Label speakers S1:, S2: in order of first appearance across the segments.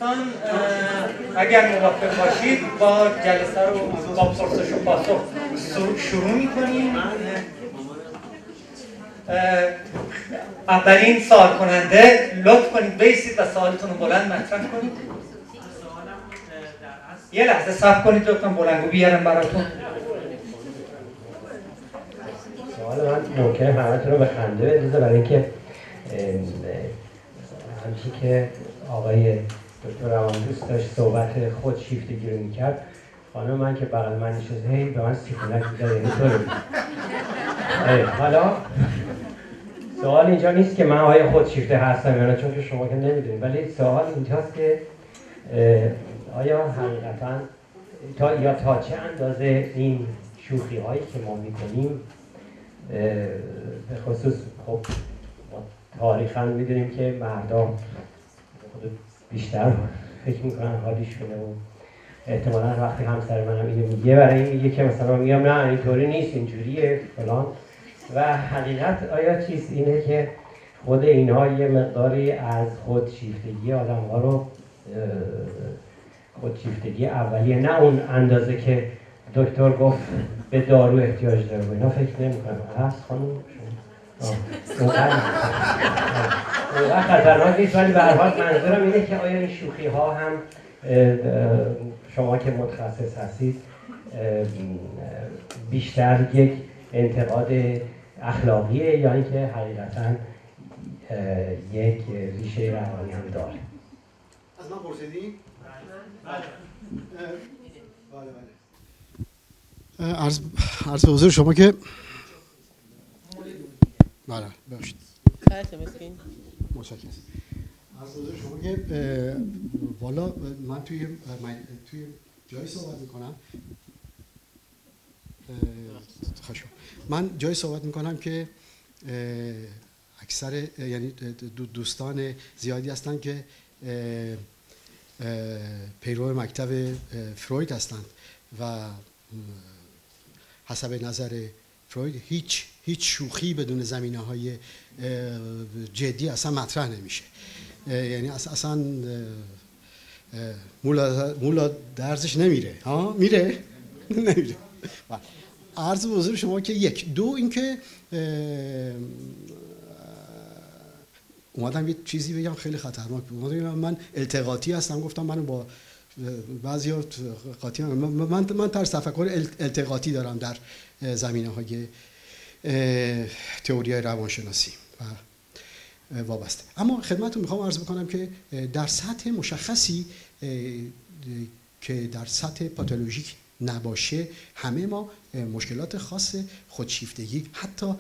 S1: دوستان اگر موافق باشید با جلسه رو با پرسش و پاسخ شروع می‌کنیم. اولین سوال کننده لطف کنید بیستید و سوالتون رو بلند مطرح کنید. یه لحظه صبر کنید لطفاً بلندگو بیارم براتون.
S2: سوال من ممکنه همتون رو به خنده بندازه برای اینکه همچی که آقای دکتر روان‌دوست داشت صحبت خودشیفتگی رو میکرد، خانم من که بغل من نشسته هی به من سیخونک می‌زد، یعنی طوری حالا سوال اینجا نیست که من آیا خودشیفته هستم یا نه، چون که شما که نمیدونید، ولی سوال اینجاست که آیا حقیقتاً تا چه اندازه این شوخی هایی که ما میکنیم، به خصوص خب ما تاریخاً میدونیم که مردم بیشتر فکر میکنن حالیشونه و احتمالاً وقتی همسر منم اینو میگه برای این میگه که مثلا میگم نه اینطوری نیست اینجوریه فلان، و حقیقت آیا چیز اینه که خود اینها یه مقداری از خودشیفتگی آدم ها رو، خودشیفتگی اولیه، نه اون اندازه که دکتر گفت به دارو احتیاج داره و اینا فکر نمی‌کنم. هست خانم اونقدر خطرناک نیست، ولی به هر حال منظورم اینه که آیا این شوخی ها هم شما که متخصص هستید بیشتر یک انتقاد اخلاقیه یا اینکه حقیقتاً یک ریشه روانی هم داره؟
S3: از من پرسیدی؟ بله. عرض به حضور شما که بله ببخشید. متشکرم. عرض به حضور شما که والا من توی جایی صحبت میکنم. من جایی صحبت میکنم که اکثر یعنی دوستان زیادی هستن که پیرو مکتب فروید هستند و حسب نظر فروید هیچ شوخی بدون زمینه‌های جدی اصلا مطرح نمیشه. یعنی اصلا مولا درزش نمیره. ها میره؟ نمیره. عرض به حضور شما که یک دو اینکه اومدم یه چیزی بگم خیلی خطرناک بود. اومدم من التقاطی هستم، گفتم من با بعضیا قاطی من طرز تفکر التقاطی دارم در زمینه‌های تئوری روانشناسی و وابسته. اما خدمتتون میخوام عرض بکنم که در سطح مشخصی که در سطح پاتولوژیک نباشه، همه ما مشکلات خاص خودشیفتگی، حتی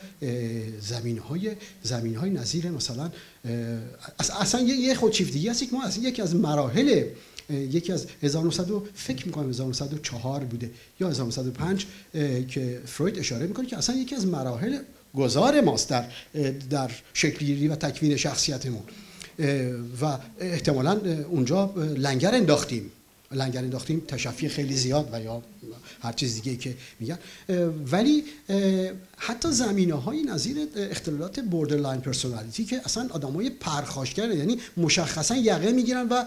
S3: زمین‌های نظیر مثلا اصلا یه خودشیفتگی هست که ما از یکی از مراحل، یکی از 1900 فکر می‌کنم 1904 بوده یا 1905 که فروید اشاره می‌کنه که اصلا یکی از مراحل گذار ماست در شکل‌گیری و تکوین شخصیتمون و احتمالاً اونجا لنگر انداختیم تشفی خیلی زیاد و یا هر چیز دیگه که میگن، ولی حتی زمینه‌های نظیر اختلالات بوردرلاین پرسونالیتی که اصلا آدمای پرخاشگرن، یعنی مشخصا یقه میگیرن و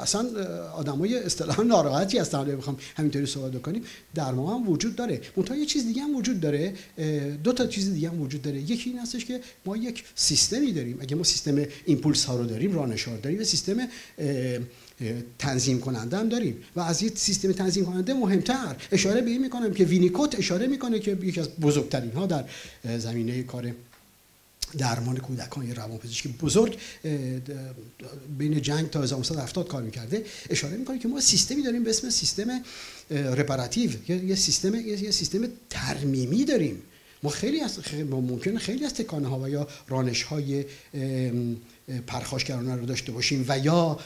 S3: اصلا آدمای اصطلاحاً ناراحتی هستن، اگه بخوام همینطوری صحبت کنیم، در ما هم وجود داره. منتها یه چیز دیگه هم وجود داره، دو تا چیز دیگه هم وجود داره. یکی این هستش که ما یک سیستمی داریم. اگه ما سیستم ایمپولس ها رو داریم، رانش‌ها رو داریم، و سیستم تنظیم کننده هم داریم و از یه سیستم تنظیم کننده مهمتر اشاره به این میکنم که وینیکوت اشاره میکنه که یکی از بزرگترین ها در زمینه کار درمان کودکان، یه روانپزشک بزرگ بین جنگ تا 1970 کار میکرده، اشاره میکنه که ما سیستمی داریم به اسم سیستم رپاراتیو، یه سیستم ترمیمی داریم. ما ممکنه خیلی از تکانه ها و یا رانش های پرخاشگرانه رو داشته باشیم و یا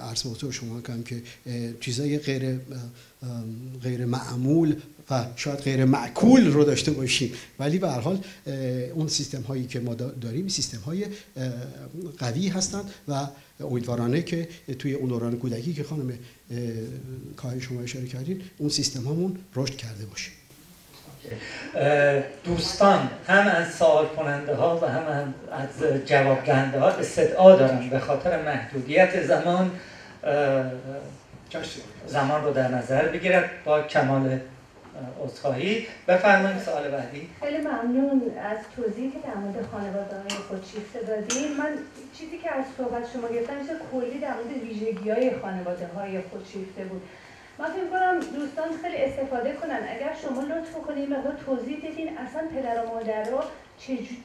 S3: عرض به حضور شما کنم که چیزای غیر معمول و شاید غیر معقول رو داشته باشیم، ولی به هر حال اون سیستم هایی که ما داریم سیستم های قوی هستند و امیدوارانه که توی اون دوران کودکی که خانم کاهی شما اشاره کردین اون سیستم هامون رشد کرده باشه.
S1: دوستان هم از سوال کننده ها و هم از جواب دهنده ها استدعا دارن به خاطر محدودیت زمان رو در نظر بگیرد. با کمال عذرخواهی بفرمایید سوال بعدی.
S4: خیلی ممنون از توضیحی که در مورد خانواده‌های خودشیفته دادین. من چیزی که از صحبت شما گرفتم میشه کلی در مورد ویژگی‌های خانواده‌های خودشیفته بود. من فکر کنم دوستان خیلی استفاده کنن. اگر شما لطف کنید مقدار توضیح بدین اصلا پدر و مادرها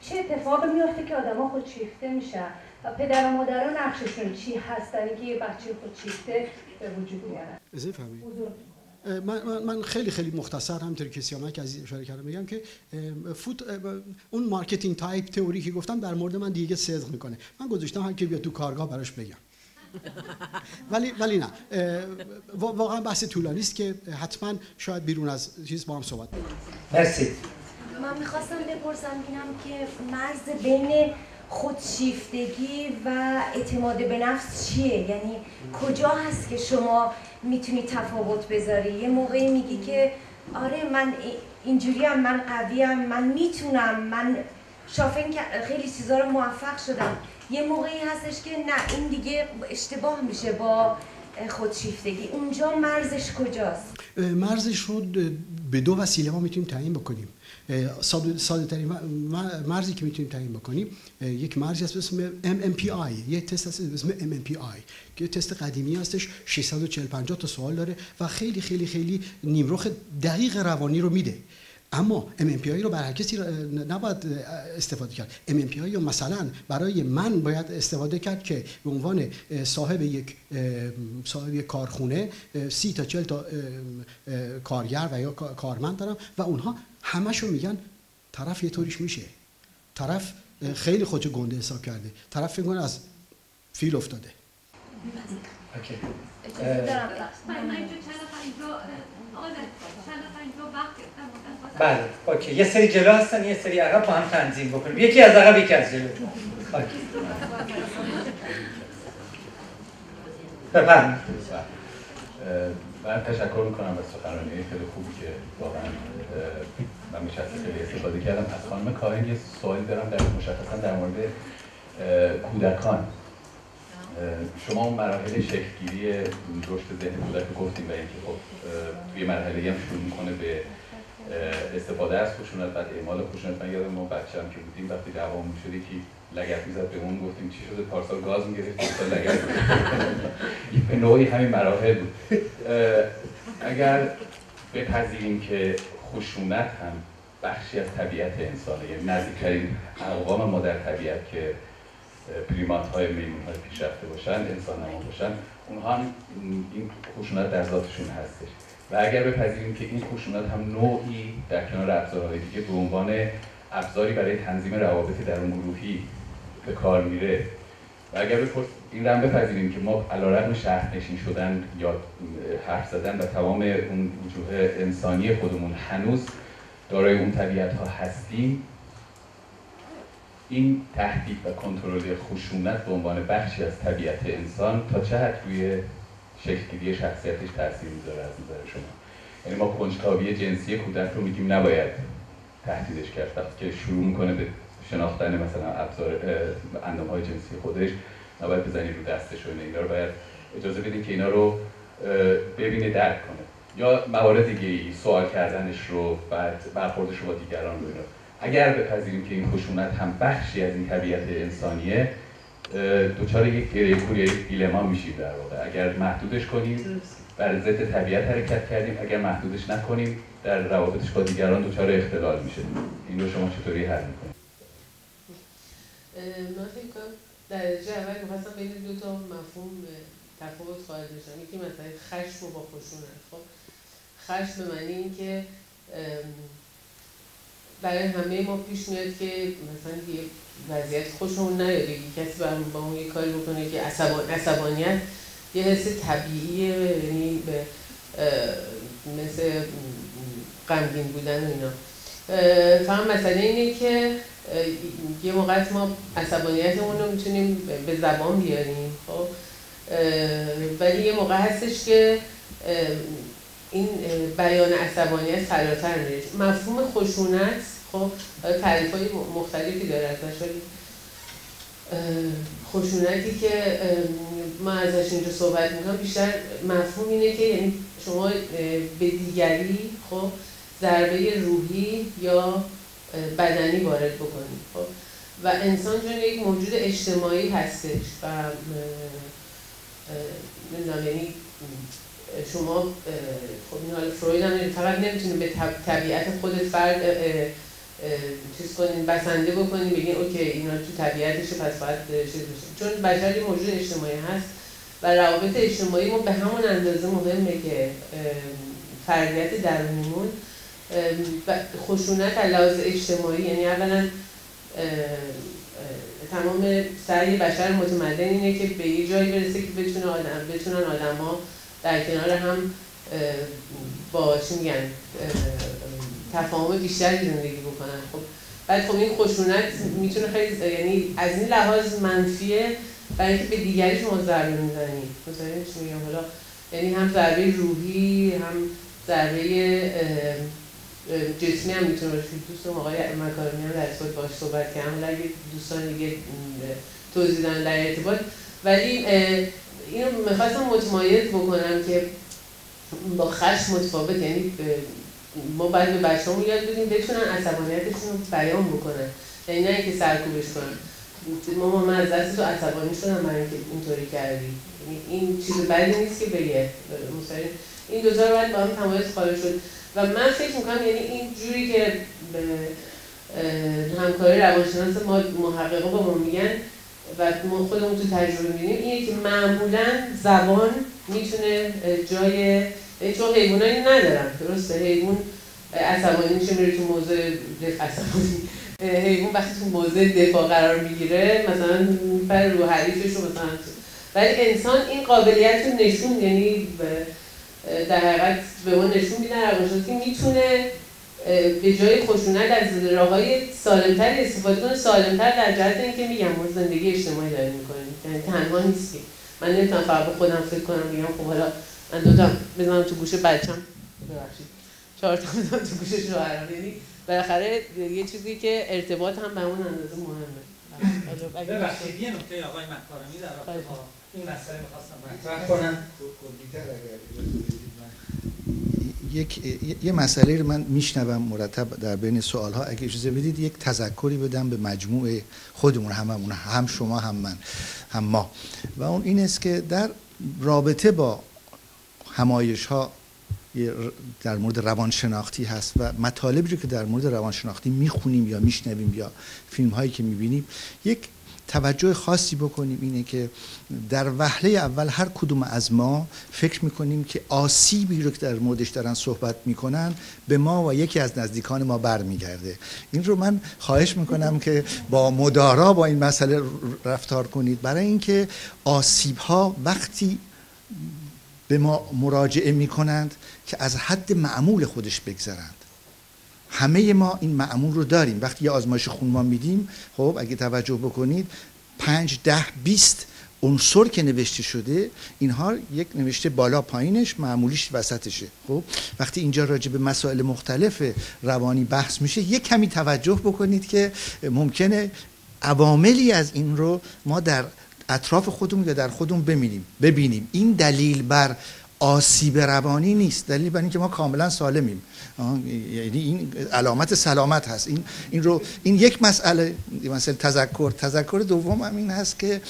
S4: چه اتفاقی میفته که آدم‌ها خودشیفته میشن و پدر و مادرها نقششون چی هستن که یه بچه خودشیفته به وجود میارن.
S3: من خیلی مختصر همونطوری که سیامک عزیز اشاره کردم میگم که اون مارکتینگ تایپ تئوری که گفتم در مورد من دیگه صدق میکنه. من گذاشتم هر کی بیاد تو کارگاه براش بگم. ولی نه واقعا بحث طولانی است که حتما شاید بیرون از چیز با هم صحبت کنیم.
S1: مرسی.
S5: من میخواستم بپرسم ببینم که مرز بین خودشیفتگی و اعتماد به نفس چیه؟ یعنی کجا هست که شما میتونی تفاوت بذاری؟ یه موقعی میگی که آره من اینجوریم، من قویم، من میتونم، من شافین که خیلی چیزا رو موفق شدم. یه موقعی هستش که نه این دیگه اشتباه میشه با خودشیفتگی. اونجا مرزش کجاست؟
S3: مرزش رو به دو وسیله ما میتونیم تعیین بکنیم. ساده ترین مرزی که میتونیم تعیین بکنیم یک مرزی هست به اسم MMPI، یک تست هست به اسم MMPI که تست قدیمی هستش، 640-50 تا سوال داره و خیلی نیمرخ دقیق روانی رو میده. اما MMPI رو برای کسی نباید استفاده کرد. MMPI رو مثلا برای من باید استفاده کرد که به عنوان صاحب یک کارخونه 30 تا 40 تا کارگر و یا کارمند دارم و اونها همشون میگن طرف یه طوریش میشه، طرف خیلی خودشو گنده حساب کرده، طرف فکر کنه از فیل افتاده.
S1: اوکی. بله، اوکی. یه سری جلو هستن، یه سری عقب، با هم تنظیم بکنیم. یکی از عقب، یکی از جلو. اوکی. بفرمایید.
S6: من تشکر میکنم از سخنرانی خیلی خوبی که واقعا من به شخص خیلی استفاده کردم. از خانم کاهن یه سوالی دارم در مشخصا در مورد کودکان. شما اون مراحل شکل‌گیری رشد ذهن کودک رو گفتیم و اینکه خب توی مرحله‌ای هم شروع میکنه به استفاده از خشونت، بعد اعمال خشونت. من یادم ما بچه‌ام که بودیم وقتی دعوامون شد یکی لگد می‌زد به اون، گفتیم چی شده؟ پارسال گاز می‌گرفت، پارسال لگد. به نوعی همین مراحل بود. اگر بپذیریم که خشونت هم بخشی از طبیعت انسانه، یعنی نزدیکترین اقوام ما در طبیعت که پریمات‌های میمون‌های پیشرفته باشن، انسان‌ها باشن، اونها هم این خشونت در ذاتشون هستش. و اگر بپذیریم که این خشونت هم نوعی در کنار ابزارهای دیگه به عنوان ابزاری برای تنظیم روابط درون گروهی به کار میره و اگر این رو هم بپذیریم که ما علیرغم شهرنشین شدن یا حرف زدن و تمام اون وجوه انسانی خودمون هنوز دارای اون طبیعت‌ها هستیم، این تهدید و کنترل خشونت به عنوان بخشی از طبیعت انسان تا چه حد روی شکل‌گیری شخصیتش تاثیر میذاره از نظر شما؟ یعنی ما کنجکاوی جنسی کودک رو میگیم نباید تهدیدش کرد. وقتی که شروع میکنه به شناختن مثلا ابزار اندام‌های جنسی خودش، نباید بزنید رو دستش و اینا رو باید اجازه بدید که اینا رو ببینه، درک کنه. یا موارد دیگه‌ای، سوال کردنش رو، بعد برخوردش رو با دیگران رو اینا. اگر بپذیریم که این خشونت هم بخشی از این طبیعت انسانیه، دوچار یک گره دیلما میشیم در واقع. اگر محدودش کنیم بر ضد طبیعت حرکت کردیم، اگر محدودش نکنیم در روابطش با دیگران دوچار اختلال میشه. این رو شما چطوری حل میکنید؟
S7: من فکر کنم در درجه اول می‌خواستم بین دو تا مفهوم تفاوت قائل بشم. یکی مثلا خشم و با خشونت. خب خشم به معنی این که برای همه ما پیش میاد که مثلا یه وضعیت خوشمون نیاد، کسی با اون یه کاری بکنه که عصبانیت یه حس طبیعیه، یعنی مثل غمگین بودن و اینا. فقط مسئله اینه که یه موقع ما عصبانیتمون رو میتونیم به زبان بیاریم، خب ولی یه موقع هستش که این بیان عصبانیت فراتر میره. مفهوم خشونت خب تعریف‌های مختلفی داره ازش، ولی خشونتی که ما ازش اینجا صحبت میکنم بیشتر مفهوم اینه که یعنی شما به دیگری خب ضربه روحی یا بدنی وارد بکنید خب و انسان چون یک موجود اجتماعی هستش و نمیدونم یعنی شما خب این حال فروید هم فقط نمیتونید به طبیعت خودت فرد چیز کنین بسنده بکنین بگین اوکی اینا تو طبیعتشه پس باید چیز بشه، چون بشر موجود اجتماعی هست و روابط اجتماعی ما به همون اندازه مهمه که فردیت درونیمون. خشونت علاوه اجتماعی یعنی اولا تمام سعی بشر متمدن اینه که به یه جایی برسه که بتونن آدم‌ها در کنار هم با چی میگن تفاهم بیشتری زندگی بکنن. خب بعد خب این خشونت میتونه خیلی یعنی از این لحاظ منفیه برای اینکه به دیگری شما ضربه میزنید. مثلا چی میگم حالا یعنی هم ضربه روحی هم ضربه جسمی هم میتونه باشه. دوستم آقای مکارمی هم در ارتباط باهاش صحبت کردم، ولی اگه دوستان دیگه توضیح دادن در ارتباط، ولی اینو میخواستم متمایز بکنم که با خشم متفاوت، یعنی ما باید به بچه‌هامون یاد بدیم بتونن عصبانیتشون رو بیان بکنن، یعنی نه اینکه سرکوبش کنن. مامان من از دست تو عصبانی شدم برای اینکه اینطوری کردی، یعنی این چیز بدی نیست که بگه. مثلا این دو تا رو باید با هم تمایز قائل شد و من فکر می‌کنم یعنی این جوری که همکاری روانشناس ما محققا با ما میگن و ما خودمون تو تجربه می‌بینیم اینه که معمولاً زبان میتونه جای چون حیوان‌ها این ندارن، درسته؟ حیوان عصبانی میشه میره تو موضع عصبانی، حیوان وقتی تو موضع دفاع قرار میگیره مثلا میپره رو حریفش رو مثلا، ولی انسان این قابلیت رو نشون یعنی در حقیقت به ما نشون میدن روانشناسی میتونه به جای خشونت از راه‌های سالم‌تر استفاده کنه، سالم‌تر در جهت اینکه میگم ما زندگی اجتماعی داریم می‌کنیم، یعنی تنها نیستیم. من نمیتونم فقط به خودم فکر کنم بگم خب حالا من دوتا بزنم تو گوش بچه‌م، ببخشید 4 تا بزنم تو گوش شوهرم، یعنی بالاخره یه چیزی که ارتباط هم به اون اندازه مهمه.
S1: ببخشید یه نکته آقای مکارمی در رابطه با این مسئله می‌خواستم مطرح کنم.
S8: یه مسئله رو من میشنوم مرتب در بین سوال‌ها، اگه اجازه بدید یک تذکری بدم به مجموعه خودمون، هممون، هم شما هم من هم ما، و اون این است که در رابطه با همایش‌ها در مورد روانشناختی هست و مطالبی رو که در مورد روانشناختی میخونیم یا میشنویم یا فیلم‌هایی که میبینیم، یک توجه خاصی بکنیم اینه که در وهله اول هر کدوم از ما فکر میکنیم که آسیبی رو که در موردش دارن صحبت میکنن به ما و یکی از نزدیکان ما برمیگرده. این رو من خواهش میکنم که با مدارا با این مسئله رفتار کنید، برای اینکه آسیب‌ها وقتی به ما مراجعه میکنند که از حد معمول خودش بگذرند. همه ما این معمول رو داریم. وقتی یه آزمایش خون ما میدیم، خب اگه توجه بکنید 5 10 20 عنصر که نوشته شده، اینها یک نوشته بالا پایینش، معمولیش وسطشه. خب وقتی اینجا راجع به مسائل مختلف روانی بحث میشه، یک کمی توجه بکنید که ممکنه عواملی از این رو ما در اطراف خودمون یا در خودمون ببینیم. این دلیل بر آسیب روانی نیست، دلیل بر اینکه ما کاملا سالمیم. یعنی این علامت سلامت هست. این یک مسئله تذکر دوم هم این هست که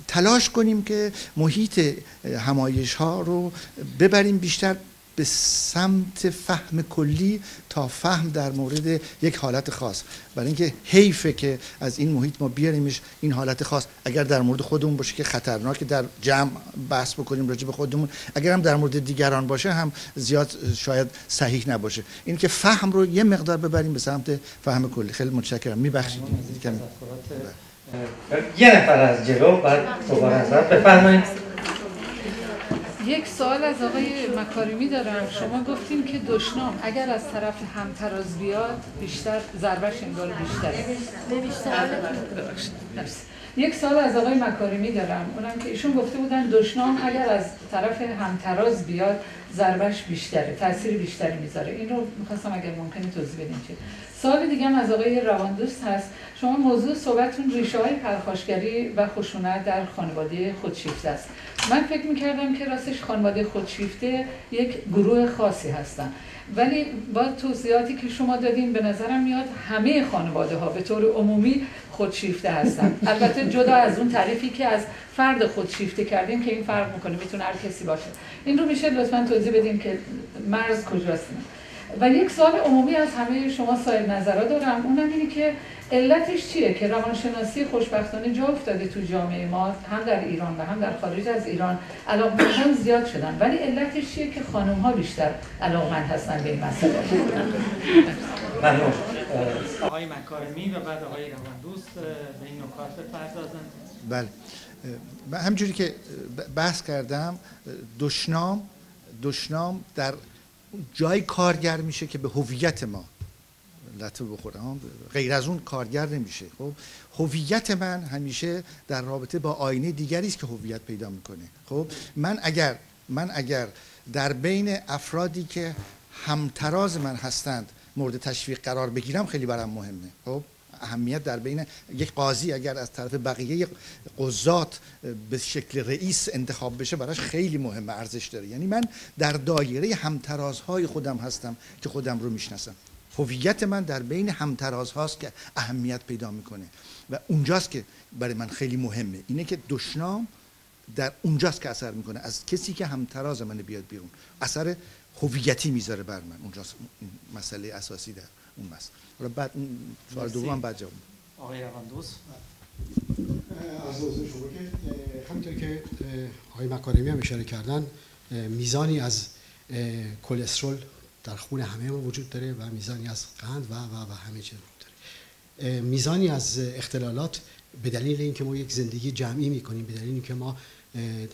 S8: تلاش کنیم که محیط همایش ها رو ببریم بیشتر به سمت فهم کلی تا فهم در مورد یک حالت خاص، برای اینکه حیفه که از این محیط ما بیاریمش این حالت خاص. اگر در مورد خودمون باشه که خطرناکه در جمع بحث بکنیم راجع به خودمون، اگر هم در مورد دیگران باشه هم زیاد شاید صحیح نباشه. این که فهم رو یه مقدار ببریم به سمت فهم کلی. خیلی متشکرم. میبخشید
S1: یه نفر از جلو بعد دوباره حضرت بفرمایید.
S9: یک سوال از آقای مکارمی دارم. شما گفتیم که دشنام اگر از طرف همتراز بیاد بیشتر ضربش انگار بیشتره. یک سوال از آقای مکارمی دارم، اونم که ایشون گفته بودن دشنام اگر از طرف همتراز بیاد ضربش بیشتره، تاثیر بیشتری میذاره. این رو می‌خواستم اگر ممکنه توضیح بدین. سوال دیگه هم از آقای رواندوست هست. شما موضوع صحبتتون ریشه‌های پرخاشگری و خشونت در خانواده خودشیفته است. من فکر می‌کردم که راستش خانواده خودشیفته یک گروه خاصی هستن، ولی با توضیحاتی که شما دادین به نظرم میاد همه خانواده‌ها به طور عمومی خودشیفته هستن. البته جدا از اون تعریفی که از فرد خودشیفته کردیم که این فرق می‌کنه، میتونه هر کسی باشه. این رو میشه لطفاً توضیح بدین که مرز کجاست. و یک سوال عمومی از همه شما صاحب نظرها دارم، اونم اینه که علتش چیه که روانشناسی خوشبختانه جا افتاده تو جامعه ما، هم در ایران و هم در خارج از ایران علاقمندان زیاد شدن، ولی علتش چیه که خانم‌ها بیشتر علاقمند هستن به این مسئله؟
S1: ممنون. آقای مکارمی و بعد آقای رواندوست به این نکات بپردازند.
S8: بله، همجوری که بحث کردم، دشنام در جای کارگر میشه که به هویت ما لطمه بخوره، غیر از اون کارگر نمیشه. خب هویت من همیشه در رابطه با آینه دیگری است که هویت پیدا میکنه. خب من اگر در بین افرادی که همتراز من هستند مورد تشویق قرار بگیرم، خیلی برام مهمه. خب اهمیت در بین یک قاضی اگر از طرف بقیه قضات به شکل رئیس انتخاب بشه، براش خیلی مهمه، ارزش داره. یعنی من در دایره همترازهای خودم هستم که خودم رو میشناسم. هویت من در بین همترازهاست که اهمیت پیدا میکنه و اونجاست که برای من خیلی مهمه. اینه که دشنام در اونجاست که اثر میکنه، از کسی که همتراز من بیاد بیرون اثر هویتی میذاره بر من. اونجاست مسئله اساسی در اون مسئله. حالا بعد سوال دوم بعد جواب.
S1: آقای رواندوست.
S3: از حضور شما که همونطور که آقای مکارمی هم اشاره کردن، میزانی از کلسترول در خون همه ما وجود داره و میزانی از قند و همه چیز وجود داره. میزانی از اختلالات به دلیل اینکه ما یک زندگی جمعی میکنیم، به دلیل اینکه ما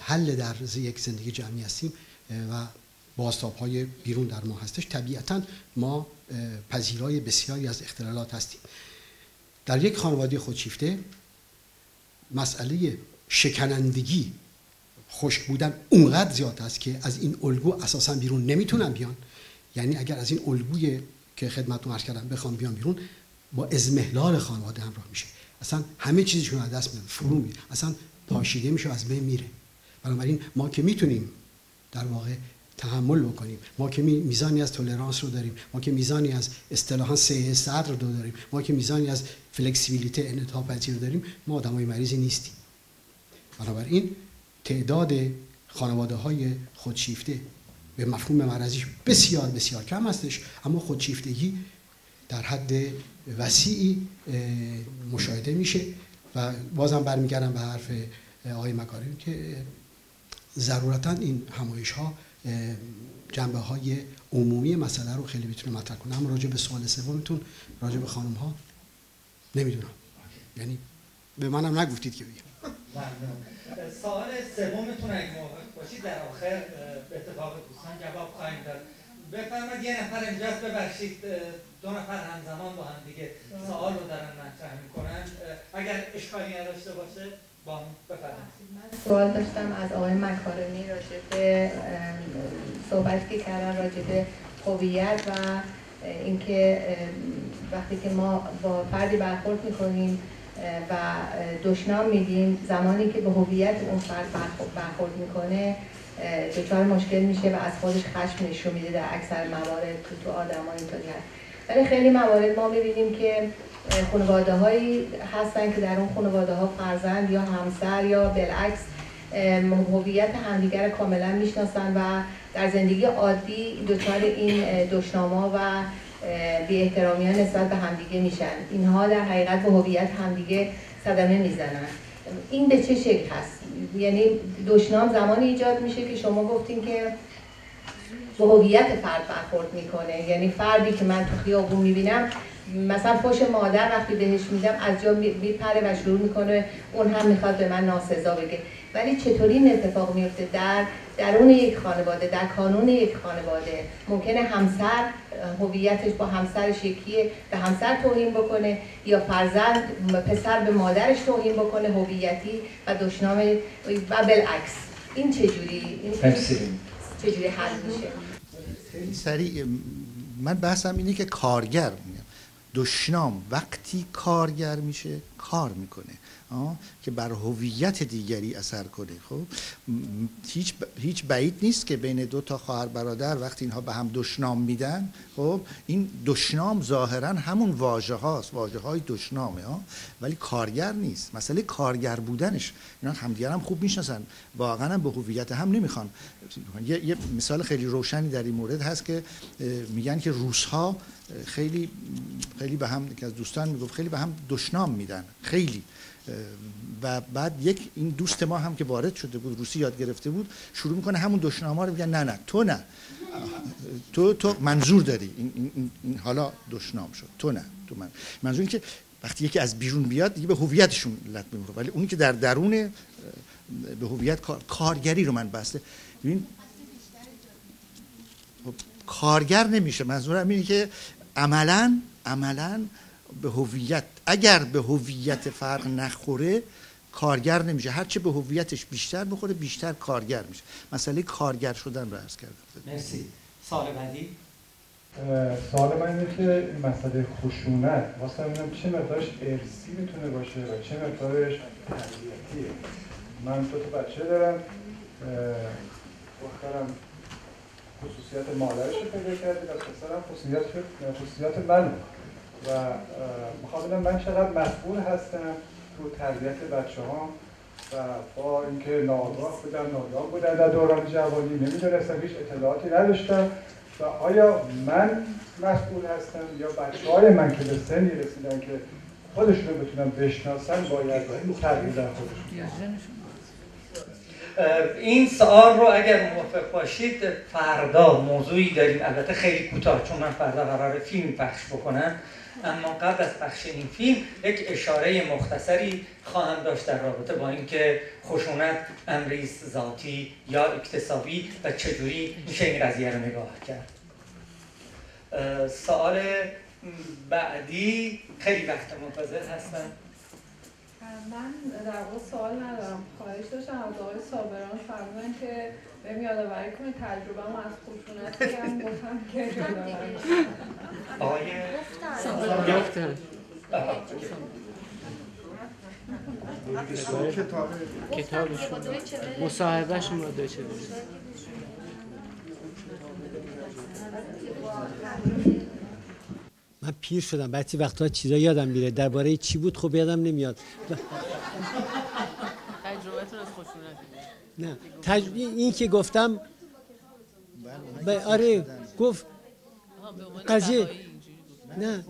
S3: حل در یک زندگی جمعی هستیم و بازتاب‌های بیرون در ما هستش، طبیعتاً ما پذیرای بسیاری از اختلالات هستیم. در یک خانواده خودشیفته مسئله شکنندگی، خشک بودن اونقدر زیاد است که از این الگو اساساً بیرون نمیتونن بیان. یعنی اگر از این الگوی که خدمتتون عرض کردم بخوام بیان بیرون، با اضمحلال خانواده همراه میشه، اصلا همه چیزشون از دست میاد، فرو میره، اصلا پاشیده میشه، از بین میره. بنابراین ما که میتونیم در واقع تحمل بکنیم، ما که میزانی از تولرانس رو داریم، ما که میزانی از اصطلاحاً سعه صدر رو داریم، ما که میزانی از فلکسیبیلیته انعطاف پذیری رو داریم، ما آدمای مریضی نیستیم. بنابراین تعداد خانواده‌های خودشیفته به مفهوم مرضیش بسیار بسیار کم هستش، اما خودشیفتگی در حد وسیعی مشاهده میشه و بازم برمیگردم به حرف آقای مکارمی که ضرورتاً این همایش‌ها جنبه‌های عمومی مسئله رو خیلی میتونه مطرح کنه. اما راجع به سوال سومتون، راجع به خانم‌ها نمیدونم، یعنی به منم نگفتید که بگم.
S1: ممنون. سوال سومتون اگه موافق باشید در آخر به اتفاق دوستان جواب خواهیم داد. بفرمایید یه نفر اینجاست، ببخشید دو نفر همزمان با هم دیگه سوال رو دارن مطرح میکنن، اگر اشکالی نداشته باشه با هم بفرمایید.
S4: من سوال داشتم از آقای مکارمی راجع به صحبتی که کردن راجع به هویت و اینکه وقتی که ما با فردی برخورد میکنیم و دشنام میدیم، زمانی که به هویت اون فرد برخورد میکنه دچار مشکل میشه و از خودش خشم نشون میده. در اکثر موارد تو آدم‌ها اینطوری هست. ولی خیلی موارد ما میبینیم که خانواده‌هایی هستن که در اون خانواده‌ها فرزند یا همسر یا بالعکس هویت همدیگر کاملا میشناسن و در زندگی عادی دچار این دشنام‌ها و بی احترامی ها نسبت به همدیگه میشن. اینها در حقیقت به هویت همدیگه صدمه میزنن. این به چه شکل هست؟ یعنی دشنام زمانی ایجاد میشه که شما گفتین که به هویت فرد برخورد میکنه، یعنی فردی که من تو خیابون میبینم مثلا فحش مادر وقتی بهش میدم از جا میپره و شروع میکنه اون هم میخواد به من ناسزا بگه. ولی چطوری این اتفاق میفته در درون یک خانواده، در کانون یک خانواده؟ ممکنه همسر هویتش با همسرش یکیه، به همسر توهین بکنه، یا فرزند پسر به مادرش توهین بکنه هویتی و دشنام و بالعکس. این چجوری؟
S5: چجوری حل میشه؟
S8: خیلی سریع من بحثم اینه که کارگر میگم دشنام وقتی کارگر میشه کار میکنه که بر هویت دیگری اثر کنه. خب هیچ بعید نیست که بین دو تا خواهر برادر وقتی اینها به هم دشنام میدن، خب این دشنام ظاهرا همون واژه هاست، واژه های دشنامه ولی کارگر نیست. مسئله کارگر بودنش، اینا همدیگر هم خوب میشناسن، واقعا هم به هویت هم نمیخوان. یه مثال خیلی روشنی در این مورد هست که میگن که روس‌ها خیلی به هم، که از دوستان میگفت خیلی به هم دشنام میدن، خیلی. و بعد این دوست ما هم که وارد شده بود، روسی یاد گرفته بود، شروع میکنه همون دشنام‌ها رو میگن نه تو نه، تو منظور داری، این حالا دشنام شد، تو نه، تو منظور این که وقتی یکی از بیرون بیاد دیگه به هویتشون لطمه میخوره، ولی اونی که در درون به هویت کارگری رو من بسته. ببین کارگر نمیشه، منظورم اینه که عملاً به هویت، اگر به هویت فرق نخوره کارگر نمیشه، هرچه به هویتش بیشتر بخوره بیشتر کارگر میشه. مسئله کارگر شدن رو عرض کردم.
S1: مرسی. سوال بعدی.
S10: سوال من اینه که مسئله خشونت واسه ببینم چه مقدارش ارثی میتونه باشه و چه مقدارش تربیتیه. من 2 تا بچه دارم، دخترم خصوصیت مادرش رو پیدا کرده و پسرم خصوصیت من، و میخوام ببینم من چقدر مسئول هستم تو تربیت بچه‌هام و با اینکه ناآگاه بودن در دوران جوانی، نمیدونستم، هیچ اطلاعاتی نداشتم و آیا من مسئول هستم یا بچه‌های من که به سنی رسیدن که خودشون رو بتونن بشناسن باید تربیت در خودشون.
S1: این سوال رو اگر موافق باشید فردا موضوعی داریم، البته خیلی کوتاه چون من فردا قراره فیلم پخش بکنم، اما قبل از پخش این فیلم یک اشاره مختصری خواهم داشت در رابطه با اینکه خشونت امری است ذاتی یا اکتسابی و چجوری میشه این قضیه رو نگاه کرد. سوال بعدی، خیلی وقت منتظر هستم.
S9: من در واقع سوال ندارم، خواهش داشتم از آقای صابران فرمودن که بهم یادآوری کنید تجربه‌ام از خشونت کردم، گفتم که یادآوری
S1: آقای
S9: صابران
S11: کتابشون مصاحبهشون رو دویچه وله.
S12: من پیر شدم، بعضی وقتا چیزا یادم میره، درباره چی بود خب یادم نمیاد.
S11: تجربه‌تون از خشونت؟
S12: نه این که گفتم آره گفت قضیه نه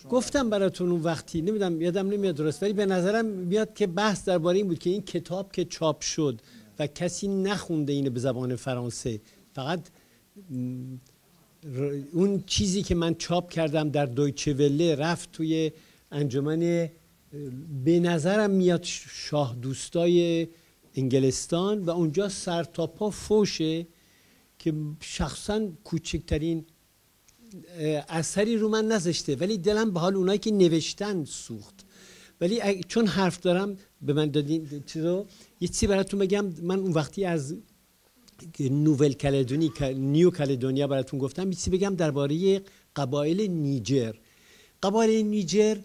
S12: گفتم براتون اون وقتی، نمیدونم یادم نمیاد درست، ولی به نظرم میاد که بحث درباره این بود که این کتاب که چاپ شد و کسی نخونده اینو به زبان فرانسه، فقط اون چیزی که من چاپ کردم در دویچه وله رفت توی انجمن، به نظرم میاد شاه دوستای انگلستان و اونجا سر تا پا فوشه که شخصا کوچکترین اثری رو من نذاشته، ولی دلم به حال اونایی که نوشتن سوخت. ولی چون حرف دارم به من دادین چیزو، یه چیزی براتون بگم. من اون وقتی از نیو کالدونیا براتون گفتم، یه چیزی بگم درباره قبایل نیجر. قبایل نیجر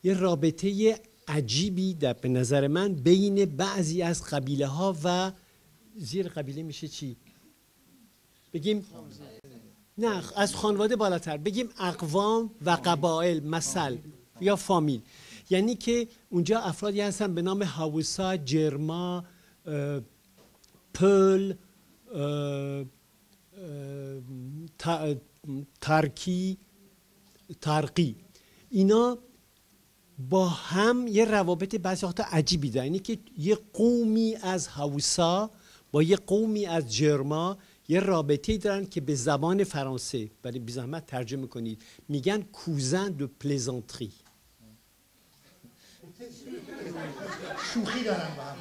S12: یه رابطه عجیبی به نظر من بین بعضی از قبیله ها و زیر قبیله میشه چی؟ بگیم نه از خانواده بالاتر بگیم اقوام و قبایل مثل یا فامیل، یعنی که اونجا افرادی هستن به نام هاوسا، جرما، پل، ترقی، اینا با هم یه روابط بعضی وقتا عجیبی دارن. یعنی که یه قومی از هاوسا با یه قومی از جرما یه رابطه‌ای دارن که به زبان فرانسه، برای بی زحمت ترجمه کنید، میگن کوزن دو پلزانتری.
S8: شوخی دارن با هم،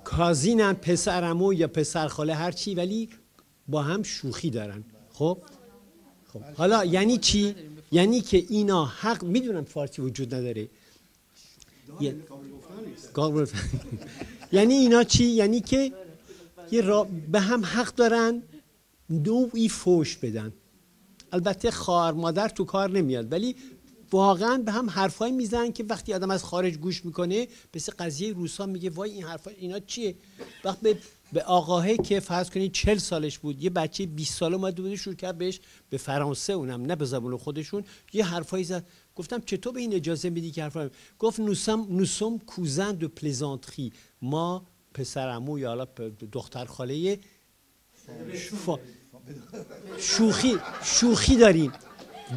S8: کازینن
S12: پسر عمو یا پسر خاله هرچی، ولی با هم شوخی دارن. خب حالا یعنی چی؟ یعنی که اینا حق، میدونم فارسی وجود نداره، یعنی اینا چی؟ یعنی که به هم حق دارن نوعی فوش بدن. البته خواهر مادر تو کار نمیاد، ولی واقعا به هم حرفایی میزنن که وقتی آدم از خارج گوش میکنه مثل قضیه روسا میگه وای این حرفا اینا چیه. وقت به آقاهه که فرض کنید 40 سالش بود، یه بچه 20 ساله اومد بود شروع کرد بهش به فرانسه، اونم نه به زبان خودشون، یه حرفایی زد. گفتم چطور به این اجازه میدی که حرفا؟ گفت نوسم کوزن دو پلزانتری، ما پسرعمو یا حالا دختر خاله شوخی داریم.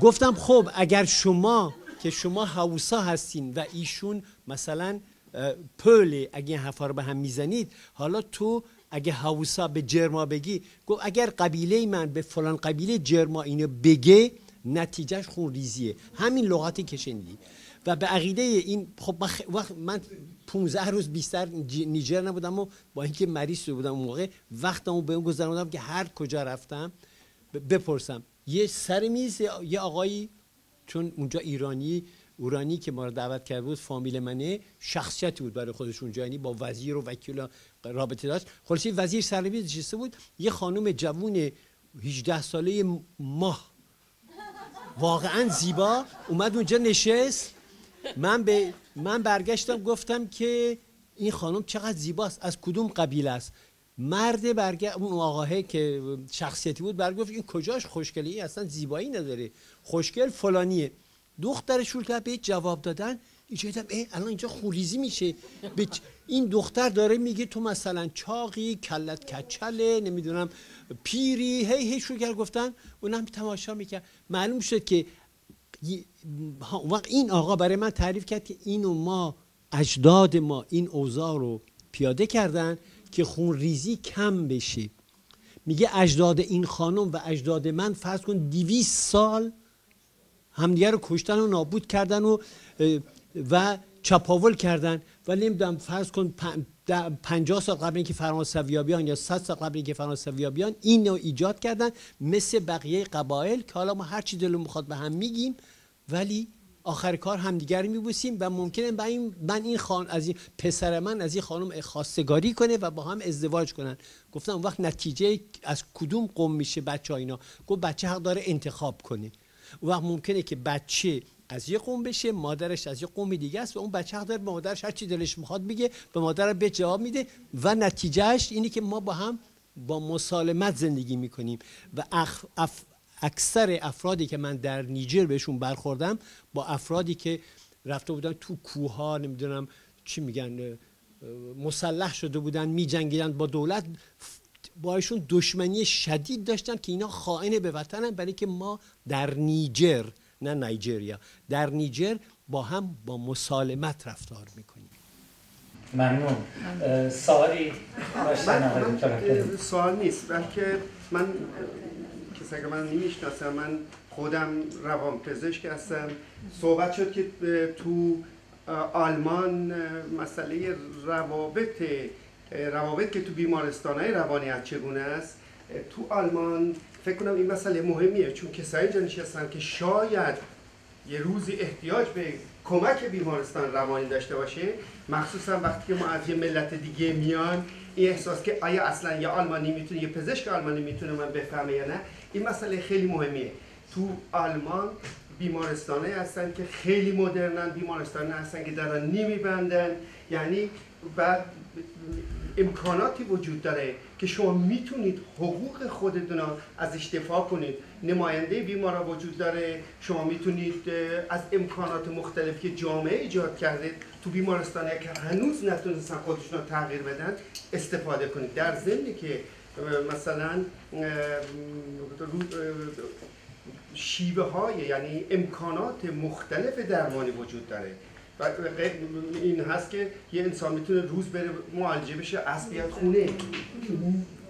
S12: گفتم خب اگر شما که شما هاوسا هستین و ایشون مثلا پله، اگه این حرفا رو به هم میزنید، حالا تو اگه هاوسا به جرما بگی، گفت اگر قبیله من به فلان قبیله جرما اینو بگه نتیجهش خون ریزیه. همین لغاتی که شنیدی. و به عقیده این خب من 15 روز بیشتر نیجر نبودم و با اینکه مریض شده بودم اون موقع وقتمو به اون گذروندم که هر کجا رفتم بپرسم. یه سر میز یه آقایی، چون اونجا ایرانی که ما رو دعوت کرده بود فامیل منه، شخصیتی بود برای خودش اونجا، یعنی با وزیر و وکیل رابطه داشت. خلاصی وزیر سر میز نشسته بود، یه خانم جوون 18 ساله ماه واقعا زیبا اومد اونجا نشست. من برگشتم گفتم که این خانم چقدر زیباست، از کدوم قبیله است؟ مرد اون آقاهه که شخصیتی بود برگفت این کجاش خوشگله، این اصلا زیبایی نداره، خوشگل فلانیه. دختر شروع کرد به جواب دادن. اینجا دیدم الان اینجا خوریزی میشه. این دختر داره میگه تو مثلا چاقی، کلت کچله، نمیدونم پیری، هی شروع کرد گفتن. اونم تماشا میکرد. معلوم شد که این آقا برای من تعریف کرد که اینو ما اجداد ما این اوضاع رو پیاده کردن که خون ریزی کم بشه. میگه اجداد این خانم و اجداد من فرض کن 200 سال همدیگه رو کشتن و نابود کردن و چپاول کردن، ولی نمیدونم فرض کن 50 سال قبل اینکه فرانسوی‌ها بیان یا 100 سال قبل اینکه فرانسوی‌ها بیان اینو ایجاد کردن مثل بقیه قبایل که حالا ما هر چی دلمون میخواد به هم میگیم، ولی آخر کار همدیگر میبوسیم و ممکنه از این پسر من از این خانم خواستگاری کنه و با هم ازدواج کنن. گفتم اون وقت نتیجه از کدوم قوم میشه بچه ها اینا؟ گفت بچه حق داره انتخاب کنه. اون وقت ممکنه که بچه از یه قوم بشه، مادرش از یه قوم دیگه است و اون بچه حق داره به مادرش هر چی دلش میخواد بگه، به مادر به جواب میده و نتیجهش اینه که ما با هم با مسالمت زندگی میکنیم. و اکثر افرادی که من در نیجر بهشون برخوردم با افرادی که رفته بودن تو کوه‌ها، نمیدونم چی میگن، مسلح شده بودن، میجنگیدن با دولت، با ایشون دشمنی شدید داشتن که اینا خائن به وطنن، برای که ما در نیجر، نه نایجریا، در نیجر با مسالمت رفتار میکنیم.
S1: ممنون. سوالی داشتن؟
S13: سوال نیست، بلکه من کسی که من نمیشناسم، من خودم روانپزشک هستم. صحبت شد که تو آلمان مسئله روابط که تو بیمارستان‌های روانی چگونه است. تو آلمان فکر کنم این مسئله مهمیه، چون کسایی اینجا نشستن که شاید یه روزی احتیاج به کمک بیمارستان روانی داشته باشه، مخصوصا وقتی که ما از یه ملت دیگه میان، این احساس که آیا اصلا یه آلمانی میتونه، یه پزشک آلمانی میتونه من بفهمه یا نه، این مسئله خیلی مهمیه. تو آلمان بیمارستانه هستن که خیلی مدرنن، بیمارستانه هستن که دارن نمیبندن، یعنی بعد امکاناتی وجود داره که شما میتونید حقوق خودتون ازش دفاع کنید. نماینده بیمارا وجود داره، شما میتونید از امکانات مختلفی که جامعه ایجاد کرده تو بیمارستانی که هنوز نتونستن خودشون رو تغییر بدن استفاده کنید. در ضمنی که مثلا شیوه های، یعنی امکانات مختلف درمانی وجود داره. و این هست که یه انسان میتونه روز بره معالجه بشه، از بیاد خونه.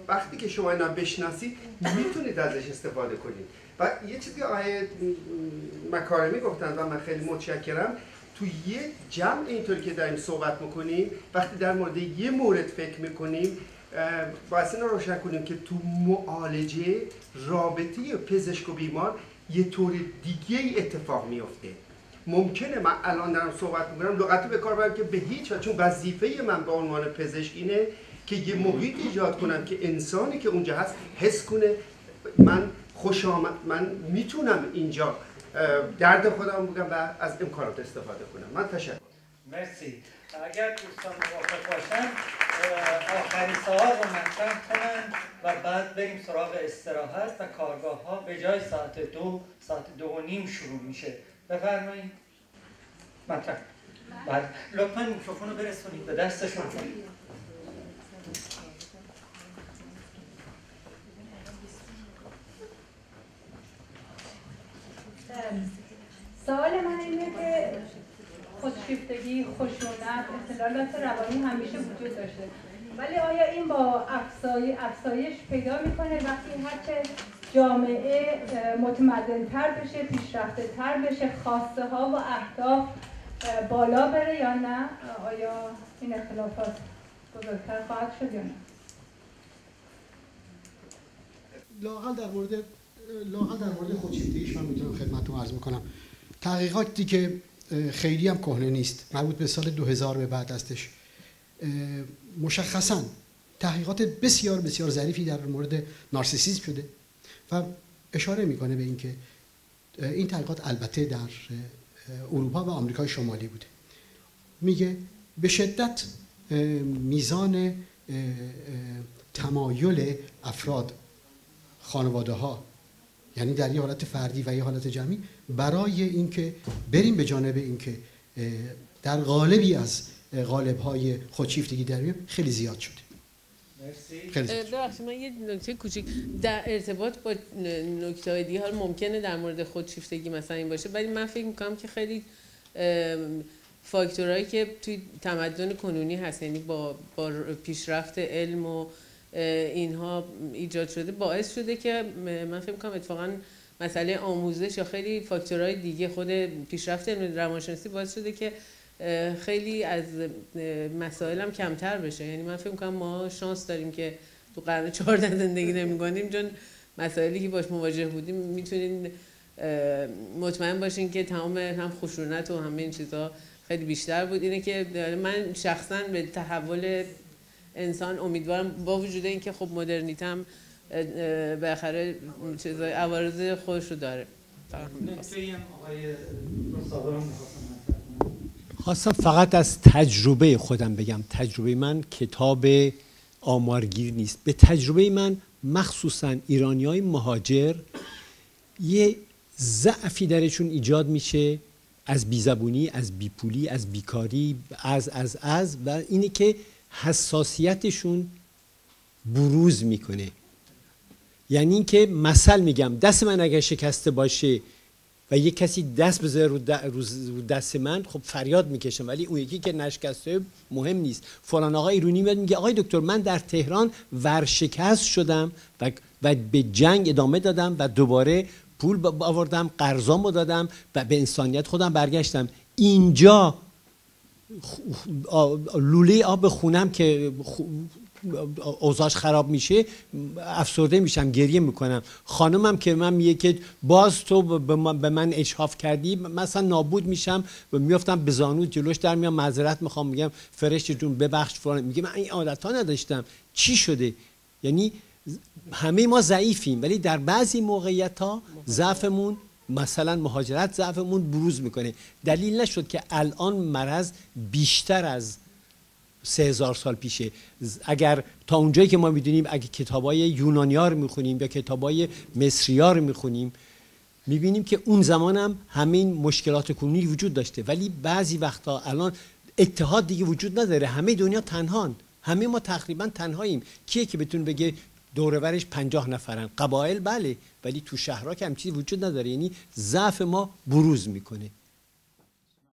S13: وقتی که شما اینا بشناسید میتونید ازش استفاده کنید. و یه چیزی آقای مکارمی گفتن و من خیلی متشکرم، تو یه جمع اینطوری که داریم صحبت میکنیم، وقتی در مورد یه مورد فکر میکنیم، باید اینا روشن کنیم که تو معالجه رابطه پزشک و بیمار یه طور دیگه ای اتفاق میفته. ممکنه من الان دارم صحبت میکنم لغتی به کار برم که به هیچ وجه، چون وظیفه من به عنوان پزشک اینه که یه محیط ایجاد کنم که انسانی که اونجا هست حس کنه من خوش آمد، من میتونم اینجا درد خودم بگم و از امکانات استفاده کنم. من تشکر.
S1: مرسی. اگر دوستان موافق باشن آخرین سوال رو مطرح کنن و بعد بریم سراغ استراحت و کارگاه ها به جای ساعت 2 ساعت 2:30 شروع میشه. بفرمایید. مطرح. بعد لطفاً میکروفون رو برسونید به دستشون.
S4: سوال من اینه که خودشیفتگی، خشونت، اختلالات روانی همیشه وجود داشته، ولی آیا این با افزایش پیدا میکنه وقتی هرچه جامعه متمدن‌تر بشه، پیشرفته‌تر بشه، خواسته ها و اهداف بالا بره یا نه؟ آیا این اختلافات بزرگتر خواهد شد یا نه؟
S3: لااقل در مورد خودشیفتگیش من میتونم خدمتتون عرض میکنم تحقیقاتی که خیلی هم کهنه نیست، مربوط به سال 2000 به بعد هستش، مشخصاً تحقیقات بسیار بسیار ظریفی در مورد نارسیسیسم شده و اشاره میکنه به اینکه این تحقیقات البته در اروپا و آمریکای شمالی بوده. میگه به شدت میزان تمایل افراد، خانواده ها، یعنی در یه حالت فردی و یه حالت جمعی، برای اینکه بریم به جانب اینکه در قالبی از قالب‌های خودشیفتگی در بیام خیلی زیاد شده.
S7: ببخشید من یه نکته کوچیک در ارتباط با نکته‌های دیگه، حالا ممکنه در مورد خودشیفتگی مثلا این باشه، ولی من فکر می‌کنم که خیلی فاکتورهایی که توی تمدن کنونی هست، یعنی با پیشرفت علم و اینها ایجاد شده، باعث شده که من فکر می‌کنم اتفاقاً مسئله آموزش یا خیلی فاکتورهای دیگه، خود پیشرفت علم روانشناسی باعث شده که خیلی از مسائل هم کمتر بشه. یعنی من فکر می‌کنم ما شانس داریم که تو قرن 14 زندگی نمی‌کنیم، چون مسائلی که باش مواجه بودیم میتونین مطمئن باشین که تمام هم خشونت و همه این چیزا خیلی بیشتر بود. اینه که من شخصاً به تحول انسان امیدوارم، با وجود اینکه خب مدرنیته هم بالاخره چیزای عوارض خودش رو داره.
S12: خواستم فقط از تجربه خودم بگم. تجربه من کتاب آمارگیر نیست. به تجربه من مخصوصا ایرانیای مهاجر یه ضعفی درشون ایجاد میشه از بیزبونی، از بیپولی، از بیکاری، از و اینه که حساسیتشون بروز میکنه. یعنی اینکه مثل میگم دست من اگر شکسته باشه و یک کسی دست بذاره رو دست من، خب فریاد میکشم، ولی اون یکی که نشکسته مهم نیست. فلان آقای ایرانی میاد میگه آقای دکتر من در تهران ورشکست شدم و به جنگ ادامه دادم و دوباره پول آوردم، قرضامو دادم و به انسانیت خودم برگشتم. اینجا لوله آب خونم که اوضاعش خراب میشه افسرده میشم، گریه میکنم. خانمم که من میگه که باز تو به من اجحاف کردی، مثلا نابود میشم و میافتم به زانو جلوش در میام معذرت میخوام، میگم فرشته جون ببخش فلان، میگه من این عادت‌ها نداشتم. چی شده؟ یعنی همه ما ضعیفیم، ولی در بعضی موقعیت‌ها ضعفمون، مثلا مهاجرت، ضعفمون بروز میکنه. دلیل نشد که الان مرض بیشتر از 3000 سال پیشه. اگر تا اونجایی که ما میدونیم اگه کتابای یونانی‌ها رو میخونیم یا کتابای مصری‌ها رو میخونیم، میبینیم که اون زمان هم همین مشکلات کنونی وجود داشته، ولی بعضی وقتا الان اتحاد دیگه وجود نداره، همه دنیا تنهان، همه ما تقریبا تنهاییم. کیه که بتونه بگه دور و برش 50 نفرن؟ قبایل بله، ولی تو شهرها که هم چیزی وجود نداره. یعنی ضعف ما بروز میکنه.